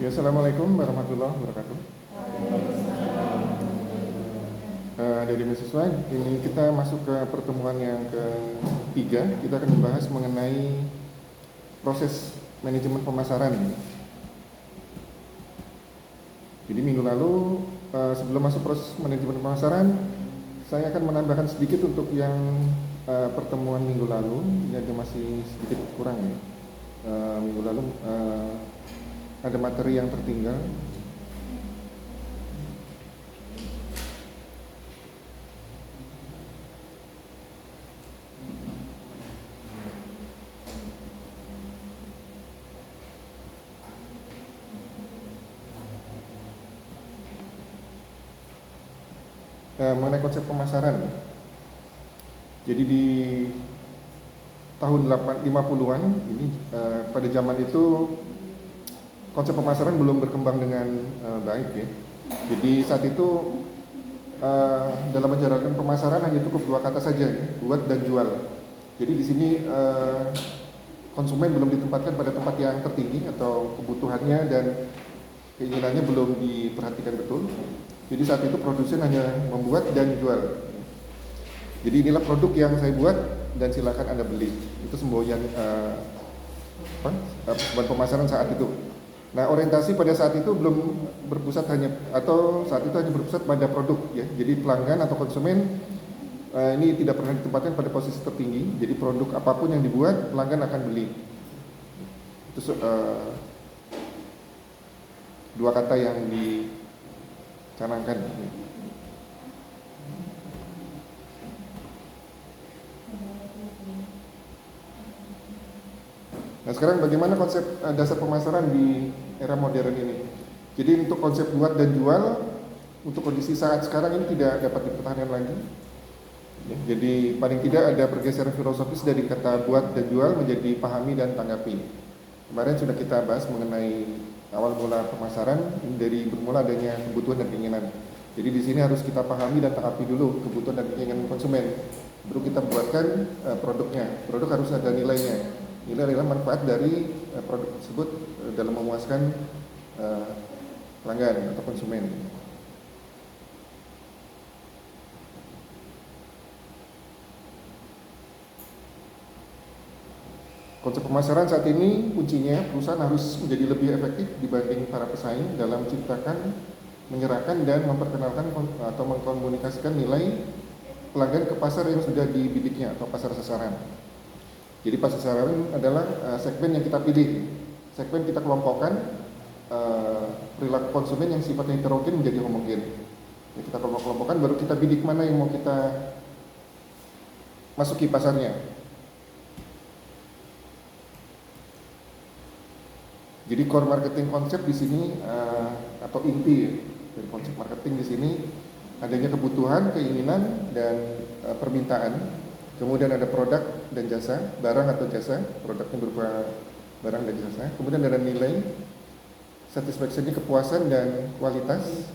Ya, Assalamualaikum warahmatullahi wabarakatuh. Dari mahasiswa, ini kita masuk ke pertemuan yang ketiga. Kita akan membahas mengenai proses manajemen pemasaran. Jadi minggu lalu, sebelum masuk proses manajemen pemasaran, saya akan menambahkan sedikit untuk yang pertemuan minggu lalu. Ini ada masih sedikit kurang ya. Minggu lalu ada materi yang tertinggal. Mengenai konsep pemasaran. Jadi di tahun 50-an ini, pada zaman itu konsep pemasaran belum berkembang dengan baik ya. Jadi saat itu dalam menjalankan pemasaran hanya cukup dua kata saja, ya, buat dan jual. Jadi di sini konsumen belum ditempatkan pada tempat yang tertinggi atau kebutuhannya dan keinginannya belum diperhatikan betul. Jadi saat itu produsen hanya membuat dan jual. Jadi inilah produk yang saya buat dan silakan Anda beli. Itu semboyan sebuah pemasaran saat itu. Nah, orientasi pada saat itu belum berpusat hanya berpusat pada produk ya. Jadi pelanggan atau konsumen ini tidak pernah ditempatkan pada posisi tertinggi. Jadi produk apapun yang dibuat pelanggan akan beli. Itu dua kata yang dicanangkan. Nah, sekarang bagaimana konsep dasar pemasaran di era modern ini? Jadi untuk konsep buat dan jual untuk kondisi saat sekarang ini tidak dapat dipertahankan lagi. Ya, jadi paling tidak ada pergeseran filosofis dari kata buat dan jual menjadi pahami dan tanggapi. Kemarin sudah kita bahas mengenai awal mula pemasaran dari bermula adanya kebutuhan dan keinginan. Jadi di sini harus kita pahami dan tanggapi dulu kebutuhan dan keinginan konsumen. Baru kita buatkan produknya. Produk harus ada nilainya. Nilai adalah manfaat dari produk tersebut dalam memuaskan pelanggan atau konsumen. Konsep pemasaran saat ini kuncinya perusahaan harus menjadi lebih efektif dibanding para pesaing dalam menciptakan, menyerahkan dan memperkenalkan atau mengkomunikasikan nilai pelanggan ke pasar yang sudah dibidiknya atau pasar sasaran. Jadi pasar sasaran adalah segmen yang kita pilih. Segmen kita kelompokkan perilaku konsumen yang sifatnya heterogen menjadi homogen. Jadi kita kelompokkan baru kita bidik mana yang mau kita masuki pasarnya. Jadi core marketing konsep di sini atau inti dari konsep marketing di sini adanya kebutuhan, keinginan dan permintaan. Kemudian ada produk dan jasa, barang atau jasa, produknya berupa barang dan jasa. Kemudian ada nilai, satisfaction, kepuasan dan kualitas.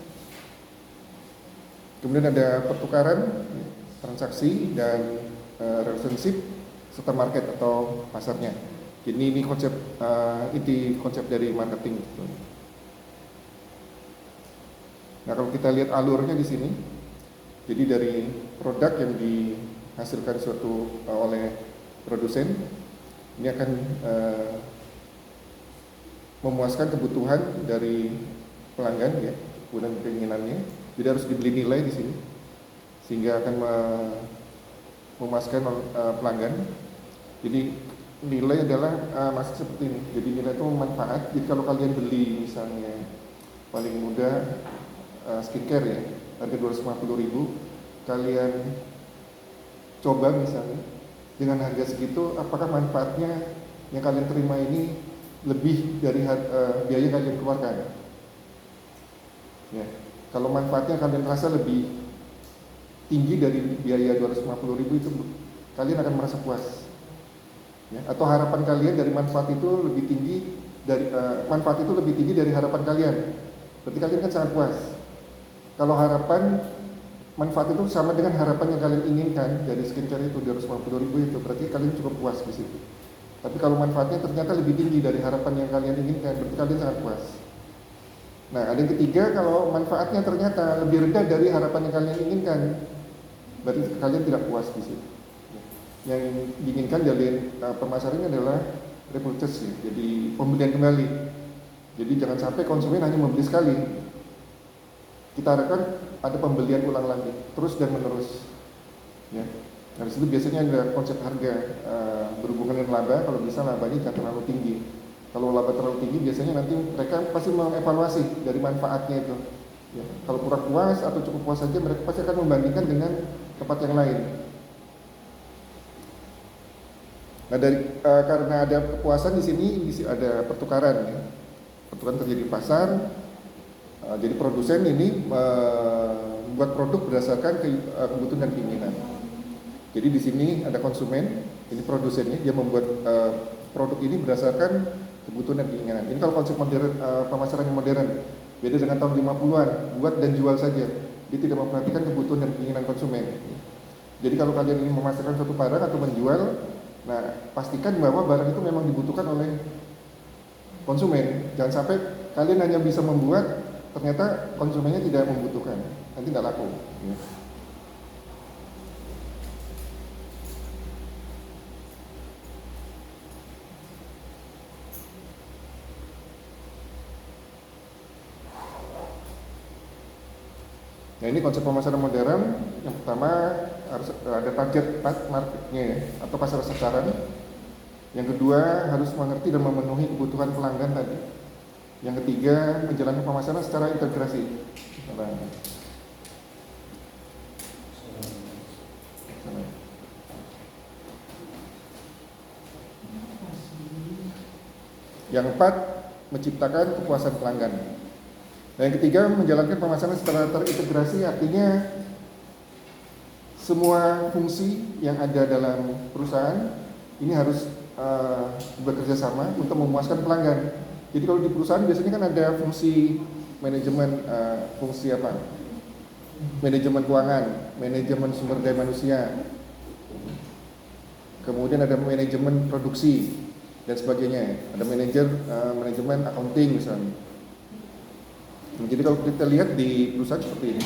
Kemudian ada pertukaran, transaksi dan relationship serta market atau pasarnya. Jadi ini konsep inti konsep dari marketing. Nah, kalau kita lihat alurnya di sini, jadi dari produk yang dihasilkan oleh produsen ini akan memuaskan kebutuhan dari pelanggan ya, kemudian keinginannya. Jadi harus dibeli nilai di sini sehingga akan memuaskan pelanggan. Jadi nilai adalah masih seperti ini. Jadi nilai itu manfaat. Jadi kalau kalian beli misalnya paling mudah skincare ya, harga 250.000, kalian coba misalnya dengan harga segitu, apakah manfaatnya yang kalian terima ini lebih dari biaya kalian keluarkan? Ya, kalau manfaatnya kalian rasa lebih tinggi dari biaya 250.000 itu, kalian akan merasa puas. Ya, atau harapan kalian dari manfaat itu lebih tinggi dari harapan kalian, berarti kalian kan sangat puas. Kalau harapan manfaat itu sama dengan harapan yang kalian inginkan dari skincare itu 250.000 itu, berarti kalian cukup puas di situ. Tapi kalau manfaatnya ternyata lebih tinggi dari harapan yang kalian inginkan, berarti kalian sangat puas. Nah, ada yang ketiga, kalau manfaatnya ternyata lebih rendah dari harapan yang kalian inginkan, berarti kalian tidak puas di situ. Yang diinginkan dari pemasaran adalah repurchase, ya, jadi pembelian kembali. Jadi jangan sampai konsumen hanya membeli sekali. Kita harapkan ada pembelian ulang lagi, terus dan menerus. Ya. Dari situ biasanya ada konsep harga berhubungan dengan laba. Kalau bisa labanya jangan terlalu tinggi. Kalau laba terlalu tinggi, biasanya nanti mereka pasti mengevaluasi dari manfaatnya itu. Ya. Kalau kurang puas atau cukup puas saja, mereka pasti akan membandingkan dengan tempat yang lain. Nah, karena ada kepuasan di sini ada pertukaran, ya. Pertukaran terjadi di pasar. Jadi produsen ini membuat produk berdasarkan kebutuhan dan keinginan. Jadi di sini ada konsumen, ini produsennya, dia membuat produk ini berdasarkan kebutuhan dan keinginan. Ini kalau konsep modern, pemasaran yang modern, beda dengan tahun 50-an, buat dan jual saja. Dia tidak memperhatikan kebutuhan dan keinginan konsumen. Jadi kalau kalian ingin memasarkan suatu barang atau menjual, nah pastikan bahwa barang itu memang dibutuhkan oleh konsumen. Jangan sampai kalian hanya bisa membuat, ternyata konsumennya tidak membutuhkan, nanti nggak laku. Ya. Nah, ini konsep pemasaran modern. Yang pertama harus ada target marketnya, ya, atau pasar sasaran. Yang kedua harus mengerti dan memenuhi kebutuhan pelanggan tadi. Yang ketiga menjalankan pemasaran secara integrasi. Yang keempat menciptakan kepuasan pelanggan. Nah, yang ketiga menjalankan pemasaran secara terintegrasi, artinya semua fungsi yang ada dalam perusahaan ini harus bekerja sama untuk memuaskan pelanggan. Jadi kalau di perusahaan biasanya kan ada fungsi manajemen, fungsi apa? Manajemen keuangan, manajemen sumber daya manusia, kemudian ada manajemen produksi dan sebagainya. Ada manajemen accounting misalnya. Jadi kalau kita lihat di perusahaan seperti ini.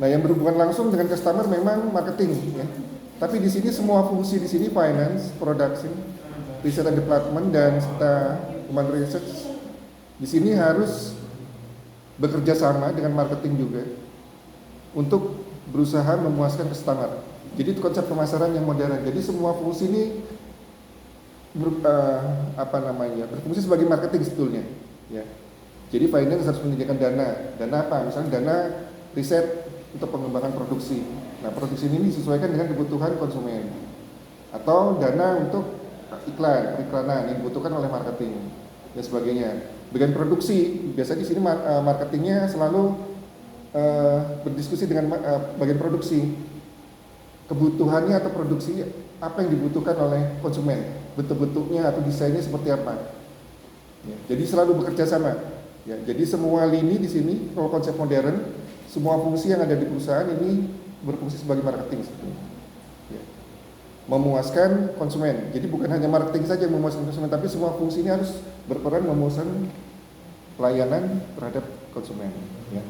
Nah, yang berhubungan langsung dengan customer memang marketing, ya. Tapi di sini semua fungsi di sini finance, production, research and development dan serta human research di sini harus bekerja sama dengan marketing juga untuk berusaha memuaskan customer. Jadi itu konsep pemasaran yang modern. Jadi semua fungsi ini berfungsi sebagai marketing sebetulnya, ya. Jadi finance harus menyediakan dana apa? Misalnya dana riset untuk pengembangan produksi. Nah, produksi ini disesuaikan dengan kebutuhan konsumen. Atau dana untuk periklanan yang dibutuhkan oleh marketing dan sebagainya. Bagian produksi, biasanya di sini marketingnya selalu berdiskusi dengan bagian produksi. Kebutuhannya atau produksi apa yang dibutuhkan oleh konsumen, bentuk-bentuknya atau desainnya seperti apa. Ya, jadi selalu bekerja sama. Ya, jadi semua lini di sini kalau konsep modern, semua fungsi yang ada di perusahaan ini berfungsi sebagai marketing sebetulnya. Ya. Memuaskan konsumen. Jadi bukan hanya marketing saja yang memuaskan konsumen, tapi semua fungsi ini harus berperan memuaskan pelayanan terhadap konsumen. Ya.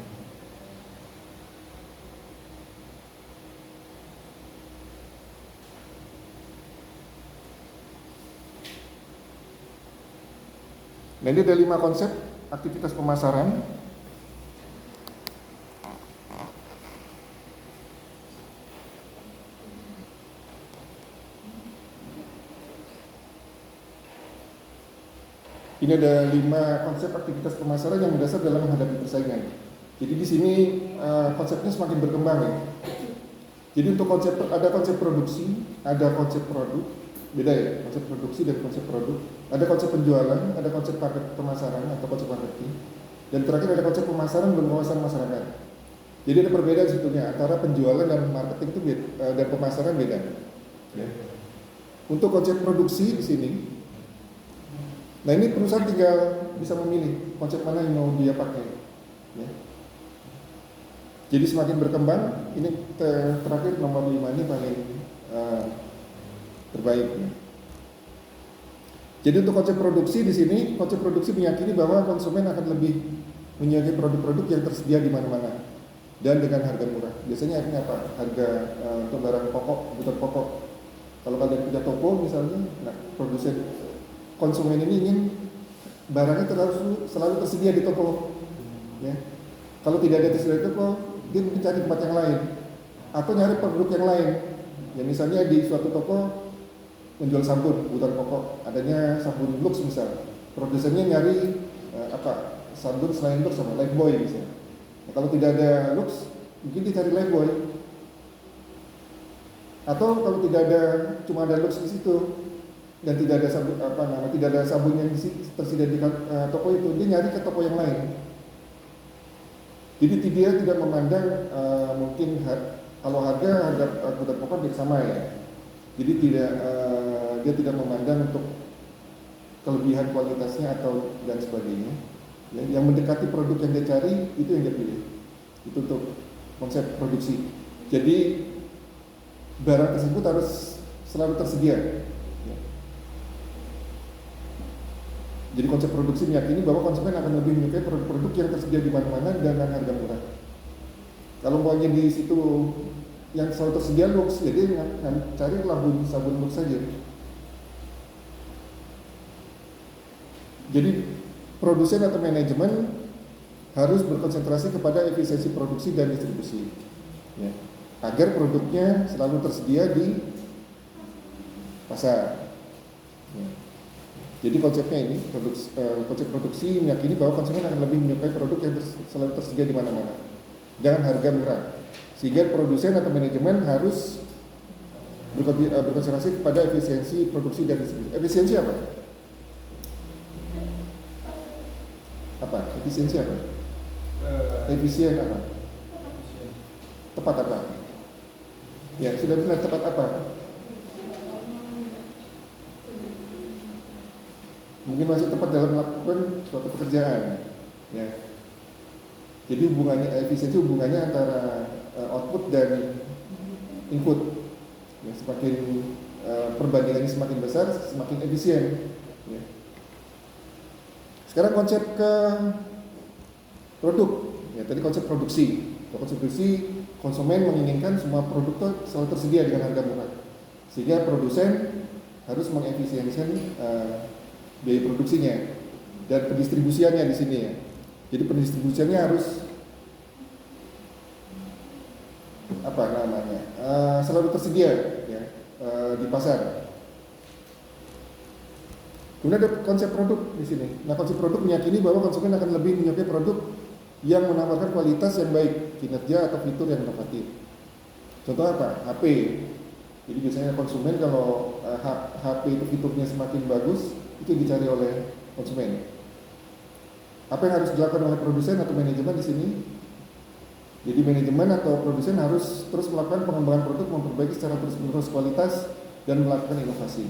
Nah, ini ada 5 konsep aktivitas pemasaran. Ini ada 5 konsep aktivitas pemasaran yang mendasar dalam menghadapi persaingan. Jadi di sini konsepnya semakin berkembang, ya. Jadi untuk ada konsep produksi, ada konsep produk, beda ya, konsep produksi dan konsep produk. Ada konsep penjualan, ada konsep pemasaran atau konsep marketing, dan terakhir ada konsep pemasaran berwawasan masyarakat. Jadi ada perbedaan sebetulnya antara penjualan dan marketing itu dan pemasaran beda. Ya. Untuk konsep produksi di sini, nah ini perusahaan tinggal bisa memilih konsep mana yang mau dia pakai. Ya. Jadi semakin berkembang, ini terakhir nomor 5 ini paling terbaik. Ya. Jadi untuk konsep produksi di sini, konsep produksi meyakini bahwa konsumen akan lebih menyukai produk-produk yang tersedia di mana-mana dan dengan harga murah. Biasanya artinya apa? Harga untuk barang pokok, kebutuhan pokok. Kalau kalian punya toko misalnya, nah produsen konsumen ini ingin barangnya selalu tersedia di toko. Ya. Kalau tidak ada tersedia di toko, dia mungkin cari tempat yang lain atau nyari produk yang lain. Ya misalnya di suatu toko menjual sabun kebutuhan pokok, adanya sabun Lux misal, produsennya nyari sabun selain Lux sama Lifebuoy misalnya. Nah, kalau tidak ada Lux, mungkin dia cari Lifebuoy. Atau kalau tidak ada, cuma ada Lux di situ dan tidak ada sabun tidak ada sabun yang tersedia di toko itu, dia nyari ke toko yang lain. Jadi dia tidak memandang mungkin kalau harga kebutuhan pokok dia sama ya. Jadi dia tidak memandang untuk kelebihan kualitasnya atau dan sebagainya. Yang mendekati produk yang dia cari itu yang dia pilih. Itu untuk konsep produksi. Jadi barang tersebut harus selalu tersedia. Jadi konsep produksi meyakini bahwa konsumen akan lebih menyukai produk-produk yang tersedia di mana-mana dengan harga murah. Kalau maunya di situ yang selalu tersedia Lux, jadi cari sabun Lux saja. Jadi produsen atau manajemen harus berkonsentrasi kepada efisiensi produksi dan distribusi, ya, agar produknya selalu tersedia di pasar. Ya. Jadi konsepnya ini, konsep produksi meyakini bahwa konsumen akan lebih menyukai produk yang selalu tersedia di mana-mana, dengan harga murah. Sehingga produsen atau manajemen harus berkonsentrasi kepada efisiensi produksi dan distribusi. Efisiensi apa? Efisiensi apa? Efisien apa? Tepat apa? Ya, sudah benar, tepat apa? Mungkin masih tepat dalam melakukan suatu pekerjaan. Ya. Jadi efisiensi hubungannya antara output dan input. Ya, semakin perbandingannya semakin besar, semakin efisien. Ya. Sekarang konsep ke produk. Ya, tadi konsep produksi. Konsep produksi, konsumen menginginkan semua produk itu selalu tersedia dengan harga murah. Sehingga produsen harus mengefisiensikan biaya produksinya dan pendistribusiannya di sini ya. Jadi pendistribusiannya harus selalu tersedia ya, di pasar. Kemudian ada konsep produk di sini. Nah, konsep produk meyakini bahwa konsumen akan lebih menyukai produk yang menawarkan kualitas yang baik, kinerja atau fitur yang inovatif. Contoh apa? HP. Jadi biasanya konsumen kalau HP itu fiturnya semakin bagus, itu dicari oleh konsumen. Apa yang harus dilakukan oleh produsen atau manajemen di sini? Jadi manajemen atau produsen harus terus melakukan pengembangan produk, memperbaiki secara terus-menerus kualitas dan melakukan inovasi.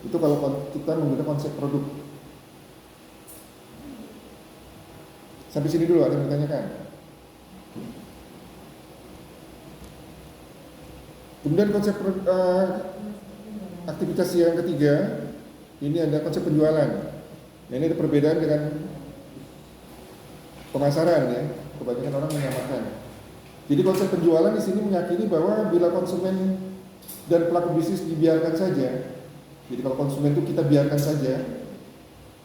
Itu kalau kita menggunakan konsep produk. Sampai sini dulu, ada yang bertanyakan? Kemudian konsep aktivitas yang ketiga, ini ada konsep penjualan. Nah, ini ada perbedaan dengan pemasaran ya. Kebanyakan orang menyamakan. Jadi konsep penjualan di sini meyakini bahwa bila konsumen dan pelaku bisnis dibiarkan saja, jadi kalau konsumen itu kita biarkan saja,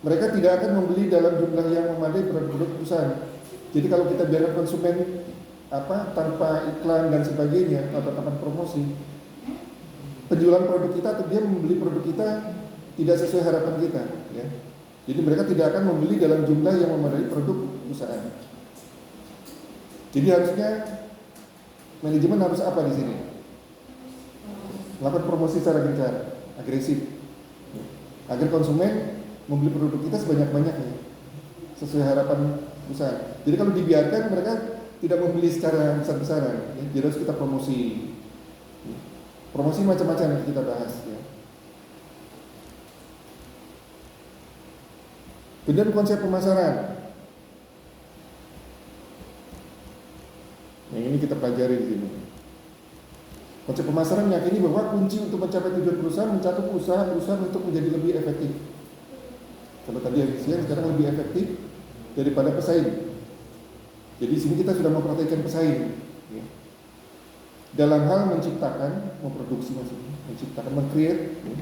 mereka tidak akan membeli dalam jumlah yang memadai produk perusahaan. Jadi kalau kita biarkan konsumen tanpa iklan dan sebagainya atau tanpa promosi, penjualan produk kita atau dia membeli produk kita tidak sesuai harapan kita, ya. Jadi mereka tidak akan membeli dalam jumlah yang memadai produk perusahaan. Jadi harusnya manajemen harus apa di sini? Melakukan promosi secara gencar, agresif, agar konsumen membeli produk kita sebanyak-banyaknya sesuai harapan perusahaan. Jadi kalau dibiarkan mereka tidak membeli secara besar-besaran, ya. Jadi harus kita promosi. Promosi macam-macam yang kita bahas, ya. Kemudian konsep pemasaran. Yang ini kita pelajari di sini. Konsep pemasaran meyakini bahwa kunci untuk mencapai tujuan perusahaan mencakup usaha untuk menjadi lebih efektif. Kalau tadi efisien, sekarang lebih efektif daripada pesaing. Jadi di sini kita sudah memperhatikan pesaing, ya. Dalam hal menciptakan, memproduksi maksudnya, menciptakan, meng-create, ya,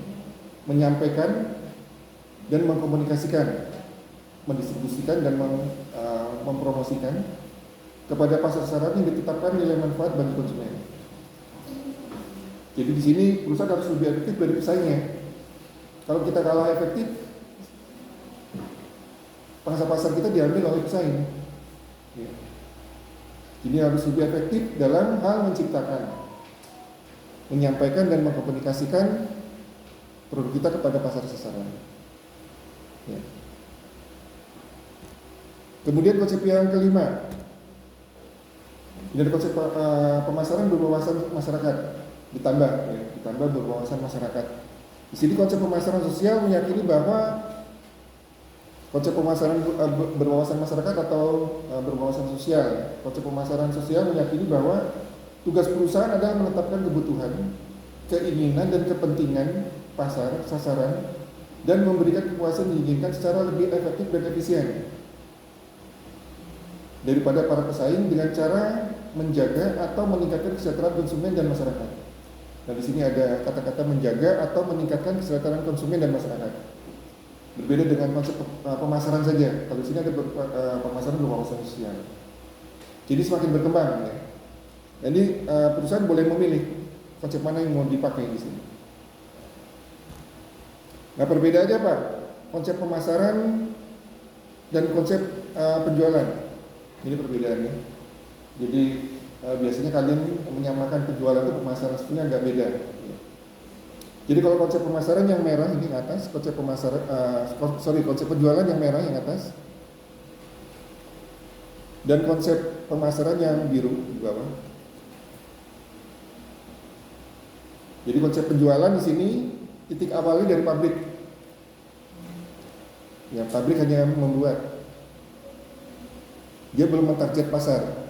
menyampaikan dan mengkomunikasikan, mendistribusikan dan mempromosikan kepada pasar sasaran yang ditetapkan nilai manfaat bagi konsumen. Jadi di sini perusahaan harus lebih efektif dari pesaingnya. Kalau kita kalah efektif, pangsa pasar kita diambil oleh pesaing. Ya. Jadi harus lebih efektif dalam hal menciptakan, menyampaikan dan mengkomunikasikan produk kita kepada pasar sasaran. Ya. Kemudian konsep yang kelima, ini ada konsep pemasaran berwawasan masyarakat. Ditambah berwawasan masyarakat. Di sini konsep pemasaran sosial meyakini bahwa konsep pemasaran berwawasan masyarakat atau berwawasan sosial. Konsep pemasaran sosial meyakini bahwa tugas perusahaan adalah menetapkan kebutuhan, keinginan dan kepentingan pasar sasaran dan memberikan kepuasan diinginkan secara lebih efektif dan efisien daripada para pesaing dengan cara menjaga atau meningkatkan kesejahteraan konsumen dan masyarakat. Nah, di sini ada kata-kata menjaga atau meningkatkan kesejahteraan konsumen dan masyarakat. Berbeda dengan konsep pemasaran saja. Kalau di sini ada pemasaran berwawasan sosial. Jadi semakin berkembang, ya. Jadi perusahaan boleh memilih konsep mana yang mau dipakai di sini. Nah, perbedaannya apa? Konsep pemasaran dan konsep penjualan. Ini perbedaannya. Jadi biasanya kalian menyamakan penjualan itu pemasaran, sebenarnya agak beda. Jadi kalau konsep pemasaran yang merah ini atas, konsep pemasaran konsep penjualan yang merah yang atas, dan konsep pemasaran yang biru di bawah. Jadi konsep penjualan di sini titik awalnya dari pabrik. Ya, pabrik hanya membuat. Dia belum mentarget pasar.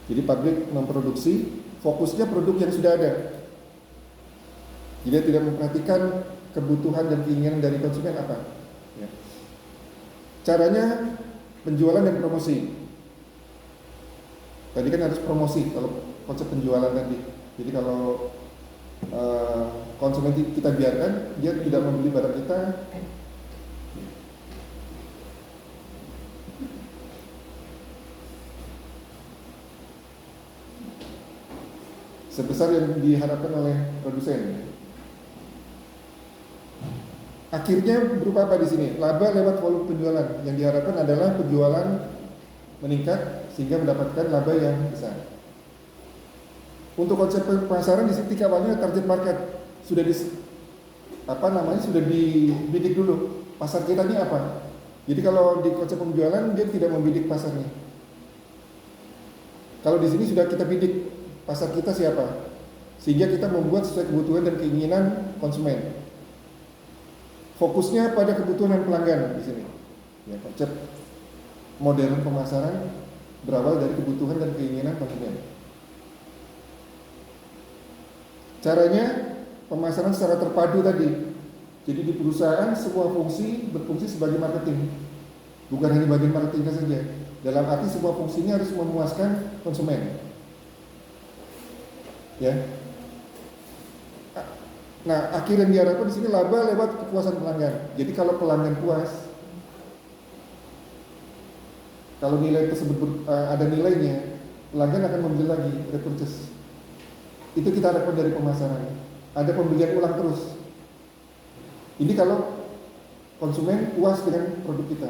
Jadi pabrik memproduksi, fokusnya produk yang sudah ada. Dia tidak memperhatikan kebutuhan dan keinginan dari konsumen apa. Ya. Caranya penjualan dan promosi. Tadi kan harus promosi kalau konsep penjualan tadi. Jadi kalau konsumen kita biarkan, dia tidak membeli barang kita, sebesar yang diharapkan oleh produsen. Akhirnya berupa apa di sini? Laba lewat volume penjualan. Yang diharapkan adalah penjualan meningkat sehingga mendapatkan laba yang besar. Untuk konsep pemasaran di sini awalnya target market sudah sudah dibidik dulu. Pasar kita ini apa? Jadi kalau di konsep penjualan dia tidak membidik pasarnya. Kalau di sini sudah kita bidik pasar kita siapa, sehingga kita membuat sesuai kebutuhan dan keinginan konsumen. Fokusnya pada kebutuhan dan pelanggan di sini. Ya, konsep modern pemasaran berawal dari kebutuhan dan keinginan konsumen. Caranya pemasaran secara terpadu tadi. Jadi di perusahaan semua fungsi berfungsi sebagai marketing, bukan hanya bagian marketingnya saja. Dalam arti semua fungsinya harus memuaskan konsumen. Ya. Nah, akhir yang diharapkan di sini laba lewat kepuasan pelanggan. Jadi kalau pelanggan puas, kalau nilai tersebut ada nilainya, pelanggan akan membeli lagi, repurchase. Itu kita harapkan dari pemasaran. Ada pembelian ulang terus. Ini kalau konsumen puas dengan produk kita.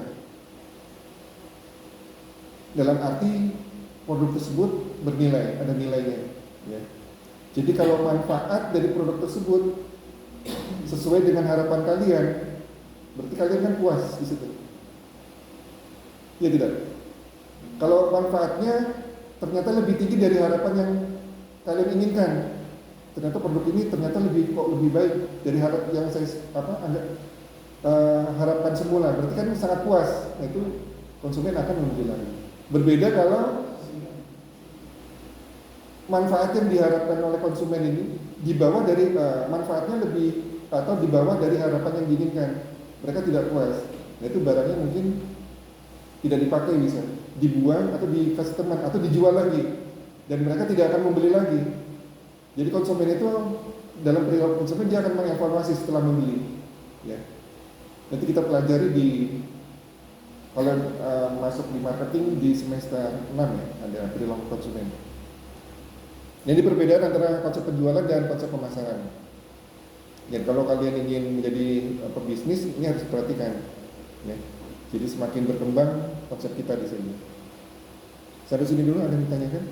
Dalam arti produk tersebut bernilai, ada nilainya. Ya. Jadi kalau manfaat dari produk tersebut sesuai dengan harapan kalian, berarti kalian kan puas di situ. Ya tidak? Kalau manfaatnya ternyata lebih tinggi dari harapan yang kalian inginkan, ternyata produk ini ternyata lebih baik dari harap yang saya harapkan semula, berarti kan sangat puas. Nah, itu konsumen akan membeli lagi. Berbeda kalau manfaat yang diharapkan oleh konsumen ini di bawah dari manfaatnya lebih atau di bawah dari harapan yang diinginkan. Mereka tidak puas. Nah, itu barangnya mungkin tidak dipakai, bisa dibuang atau dikasih teman atau dijual lagi, dan mereka tidak akan membeli lagi. Jadi konsumen itu dalam perilaku konsumen dia akan mengevaluasi setelah membeli. Ya. Nanti kita pelajari kalau masuk di marketing di semester 6 ya, ada perilaku konsumen. Jadi perbedaan antara konsep penjualan dan konsep pemasaran. Dan kalau kalian ingin menjadi pebisnis, ini harus diperhatikan. Ya. Jadi semakin berkembang konsep kita di sini. Sampai sini dulu, ada yang ditanyakan?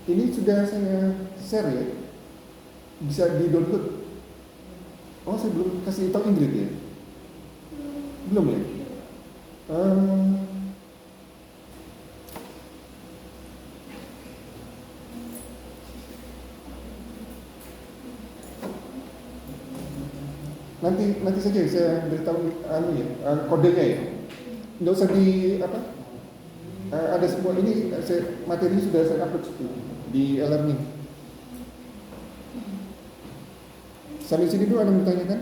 Ini sudah saya share ya, bisa di-download. Oh, saya belum kasih tahu Ingrid ya? Belum ya? Nanti saja saya beritahu kodenya ya. Nggak usah di apa? Ada semua ini materi sudah saya upload di e-learning. Sampai sini dulu ada yang bertanyakan?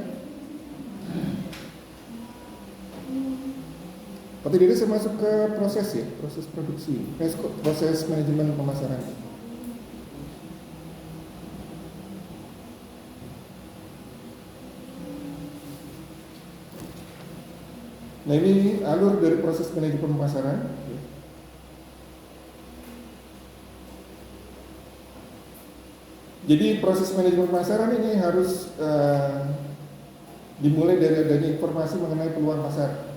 Kalau tidak, saya masuk ke proses ya, proses produksi, proses manajemen pemasaran. Nah, ini alur dari proses manajemen pemasaran. Jadi proses manajemen pemasaran ini harus dimulai dari adanya informasi mengenai peluang pasar.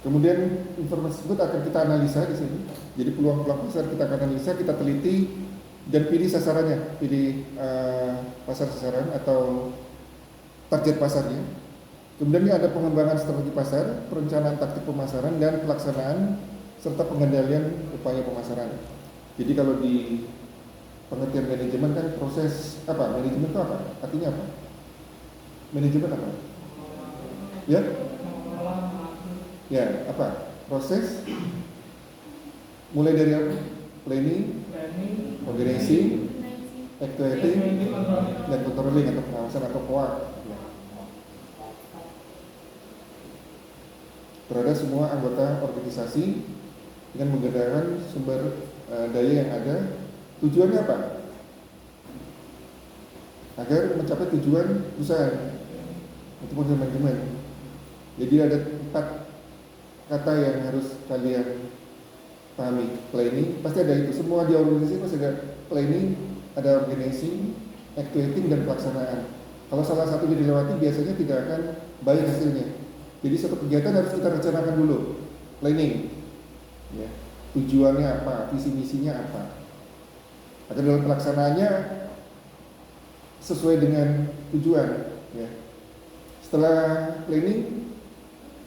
Kemudian informasi tersebut akan kita analisa di sini. Jadi peluang-peluang pasar kita akan analisa, kita teliti dan pilih sasarannya, pilih pasar sasaran atau target pasarnya. Kemudian ada pengembangan strategi pasar, perencanaan taktik pemasaran, dan pelaksanaan serta pengendalian upaya pemasaran. Jadi kalau di pengertian manajemen kan proses apa? Manajemen itu apa? Artinya apa? Manajemen apa? Ya? Ya, apa? Proses mulai dari apa? Planning, organizing, activating, dan controlling atau pengawasan atau POA. Terhadap semua anggota organisasi dengan menggunakan sumber daya yang ada. Tujuannya apa? Agar mencapai tujuan perusahaan untuk manajemen. Jadi ada 4 kata yang harus kalian pahami. Planning, pasti ada itu. Semua di organisasi pasti ada planning, ada organizing, activating, dan pelaksanaan. Kalau salah satu dilewati biasanya tidak akan baik hasilnya. Jadi suatu kegiatan harus kita rencanakan dulu. Planning, ya. Tujuannya apa, visi misinya apa. Agar dalam pelaksanaannya sesuai dengan tujuan. Ya. Setelah planning,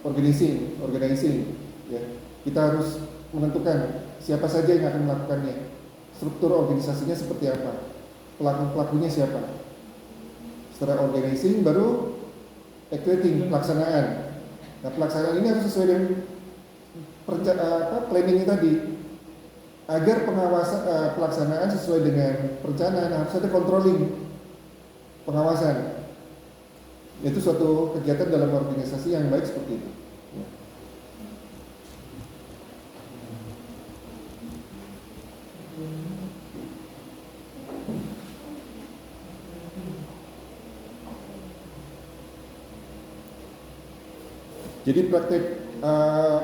organizing, ya. Kita harus menentukan siapa saja yang akan melakukannya. Struktur organisasinya seperti apa, pelaku-pelakunya siapa. Setelah organizing, baru activating, pelaksanaan. Nah, pelaksanaan ini harus sesuai dengan planningnya tadi. Agar pengawasan pelaksanaan sesuai dengan perencanaan, harus ada controlling, pengawasan. Itu suatu kegiatan dalam organisasi yang baik seperti itu. Jadi praktek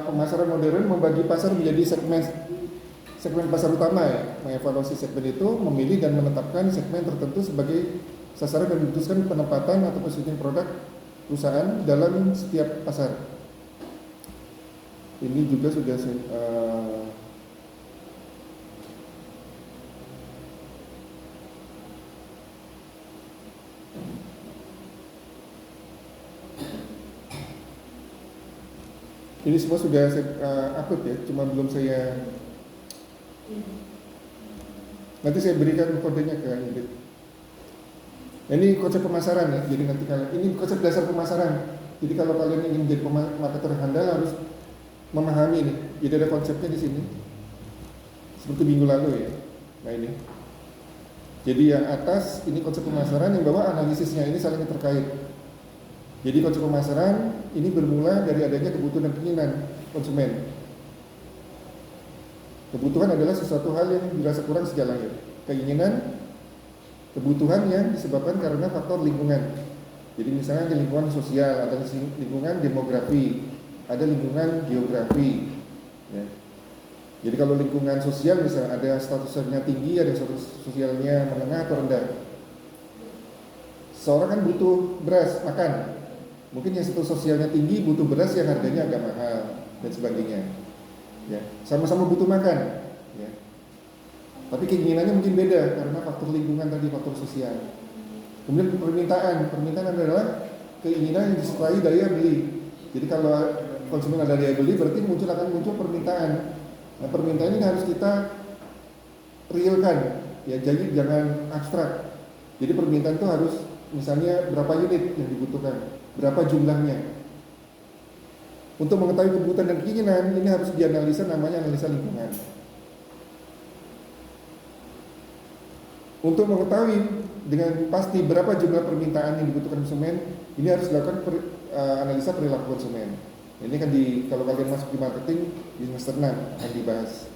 pemasaran modern membagi pasar menjadi segmen pasar utama ya. Mengevaluasi segmen itu, memilih dan menetapkan segmen tertentu sebagai sasaran dan memutuskan penempatan atau positioning produk perusahaan dalam setiap pasar. Ini juga sudah ini semua sudah saya upload ya, cuma belum saya. Nanti saya berikan kodenya ke Ingrid. Ini konsep pemasaran ya. Jadi nanti kalian, ini konsep dasar pemasaran. Jadi kalau kalian ingin menjadi marketer handal harus memahami ini Jadi ada konsepnya di sini. Seperti minggu lalu ya. Nah ini. Jadi yang atas ini konsep pemasaran, yang bawah analisisnya, ini saling terkait. Jadi konsep pemasaran ini bermula dari adanya kebutuhan dan keinginan konsumen. Kebutuhan adalah sesuatu hal yang dirasa kurang sejak lahir. Keinginan, kebutuhan yang disebabkan karena faktor lingkungan. Jadi misalnya ada lingkungan sosial, ada lingkungan demografi, ada lingkungan geografi. Ya. Jadi kalau lingkungan sosial misalnya ada status sosialnya tinggi, ada status sosialnya menengah atau rendah. Seorang kan butuh beras, makan. Mungkin yang status sosialnya tinggi butuh beras yang harganya agak mahal dan sebagainya. Ya, sama-sama butuh makan. Ya. Tapi keinginannya mungkin beda karena faktor lingkungan tadi, faktor sosial. Kemudian permintaan adalah keinginan yang disertai daya beli. Jadi kalau konsumen ada daya beli, berarti akan muncul permintaan. Nah, permintaan ini harus kita realkan, ya, jadi jangan abstrak. Jadi permintaan itu harus misalnya berapa unit yang dibutuhkan, berapa jumlahnya. Untuk mengetahui kebutuhan dan keinginan ini harus dianalisa, namanya analisa lingkungan. Untuk mengetahui dengan pasti berapa jumlah permintaan yang dibutuhkan konsumen, ini harus dilakukan analisa perilaku konsumen. Ini kan kalau kalian masuk di marketing di semester 6 akan dibahas.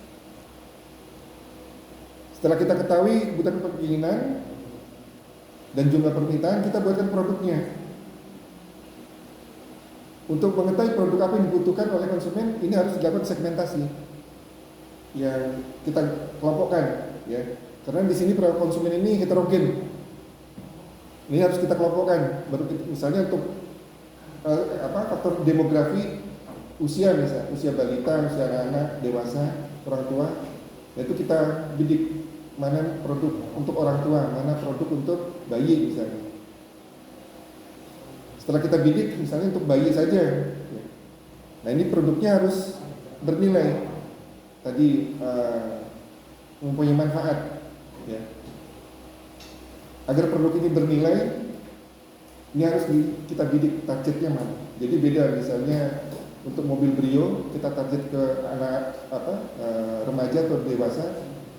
Setelah kita ketahui kebutuhan keinginan dan jumlah permintaan, kita buatkan produknya. Untuk mengetahui produk apa yang dibutuhkan oleh konsumen, ini harus dilakukan segmentasi yang kita kelompokkan, ya. Karena di sini konsumen ini heterogen. Ini harus kita kelompokkan. Baru misalnya untuk faktor demografi, usia misalnya, usia balita, usia anak-anak, dewasa, orang tua, itu kita bidik mana produk untuk orang tua, mana produk untuk bayi misalnya. Setelah kita bidik misalnya untuk bayi saja, nah ini produknya harus bernilai, tadi mempunyai manfaat, ya. Agar produk ini bernilai, ini harus kita bidik targetnya mana. Jadi beda misalnya untuk mobil Brio kita target ke anak remaja atau dewasa,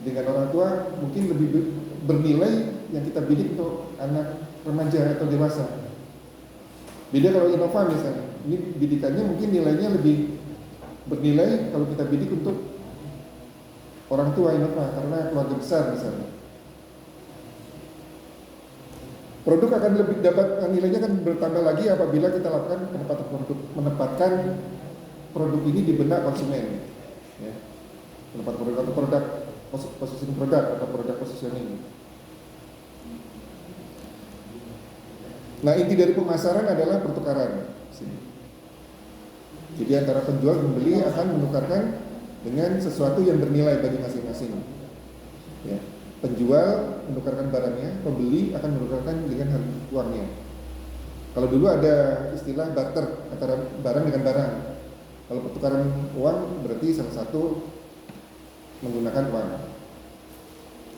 dengan orang tua mungkin lebih bernilai yang kita bidik untuk anak remaja atau dewasa. Beda kalau Innova misalnya, ini bidikannya mungkin nilainya lebih bernilai kalau kita bidik untuk orang tua Innova karena keluarga besar misalnya. Produk akan lebih nilainya akan bertambah lagi apabila kita lakukan menempatkan produk ini di benak konsumen, ya. Tempat produk atau produk positioning produk atau produk positioning. Nah, inti dari pemasaran adalah pertukaran. Jadi antara penjual dan pembeli akan menukarkan dengan sesuatu yang bernilai bagi masing-masing. Ya. Penjual menukarkan barangnya, pembeli akan menukarkan dengan harga uangnya. Kalau dulu ada istilah barter antara barang dengan barang. Kalau pertukaran uang berarti salah satu menggunakan uang.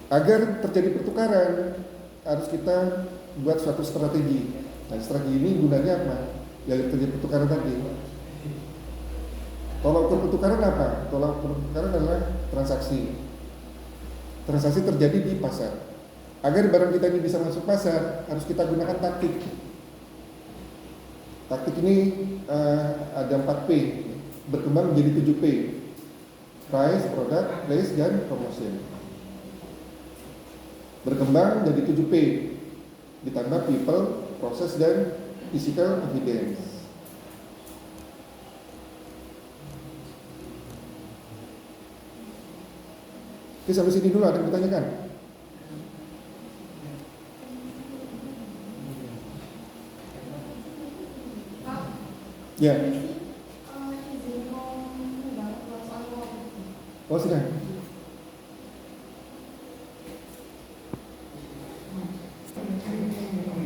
Agar terjadi pertukaran harus kita buat suatu strategi. Nah, strategi ini gunanya apa? Ya terjadi pertukaran tadi. Tolak ukur pertukaran apa? Tolak ukur pertukaran adalah transaksi. Transaksi terjadi di pasar. Agar barang kita ini bisa masuk pasar, harus kita gunakan taktik. Taktik ini ada 4P, berkembang menjadi 7P. Price, product, place, dan promotion. Berkembang jadi 7P, ditambah people, proses, dan physical evidence. Oke, sampai sini dulu, ada yang ditanyakan? Ya. Oh, sudah.